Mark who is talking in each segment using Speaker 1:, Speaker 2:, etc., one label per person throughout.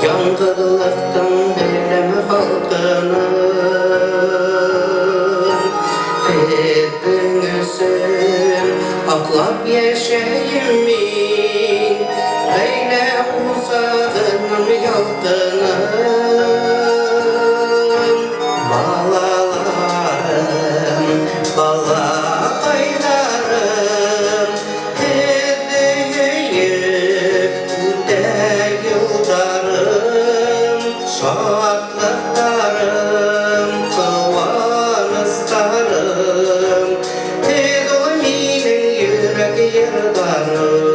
Speaker 1: Yankılıktan beyleme halkının Edinizin aklap yaşayayım Beyle uzağının yaltının Balalarım, bala kaylarım Edeyip de yıldarım Şartlıklarım, kıvanışlarım Teduminin yürek yırdarım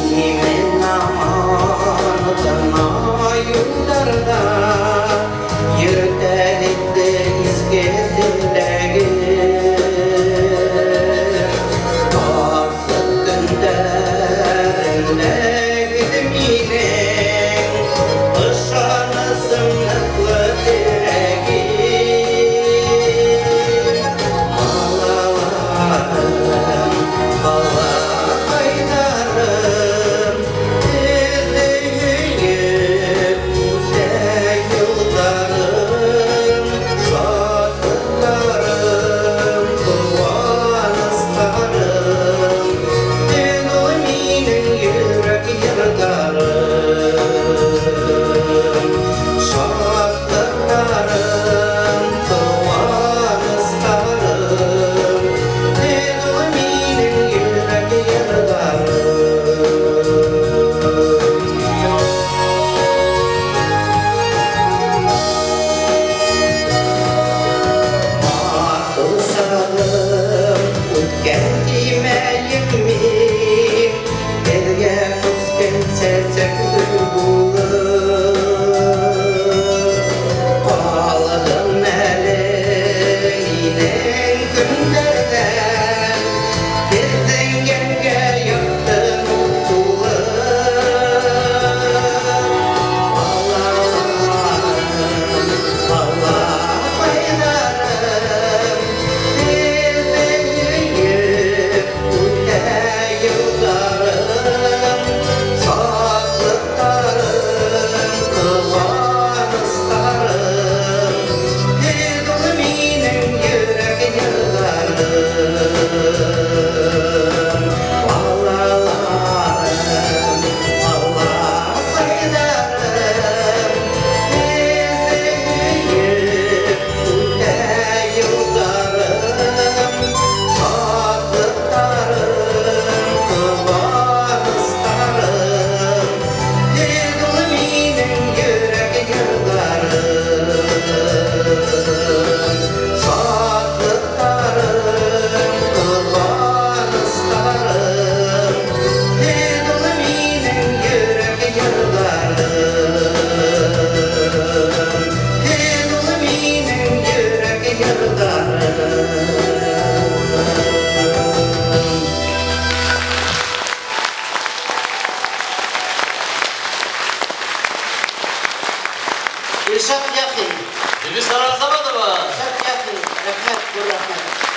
Speaker 1: Kimin amanına yıllarda Yürdelikte izgedileği Artık günlerinde gidim yine Işanı sımlıklı direği Malalarım, bala kaydarım Edeyip de yıldarım Şartlarım, kıvanışlarım Teduminin yürek yırdarım Şartlarım, kıvanışlarım Teduminin yürek yırdarım Uşağım, kendime yemin Elge kız gelse çektir bulur Ağladım elinin günlerden Bir dengenge yaktım mutluluk Ağlarım, ağlar kaynarım Edeyip de yıldarım Şartlıklarım, kıvanışlarım Teduminin yürek yırdarım Ağlarım, ağlar kaynarım Edeyip de yıldarım Şartlıklarım, kıvanışlarım Teduminin yürek yırdarım Şartlıklarım, kıvanışlarım Teduminin yürek yırdarım Teduminin yürek yırdarım İrşad Yakın
Speaker 2: Bir sarılsana da bana.
Speaker 1: İrşad Yakın, rahmet, bu rahmet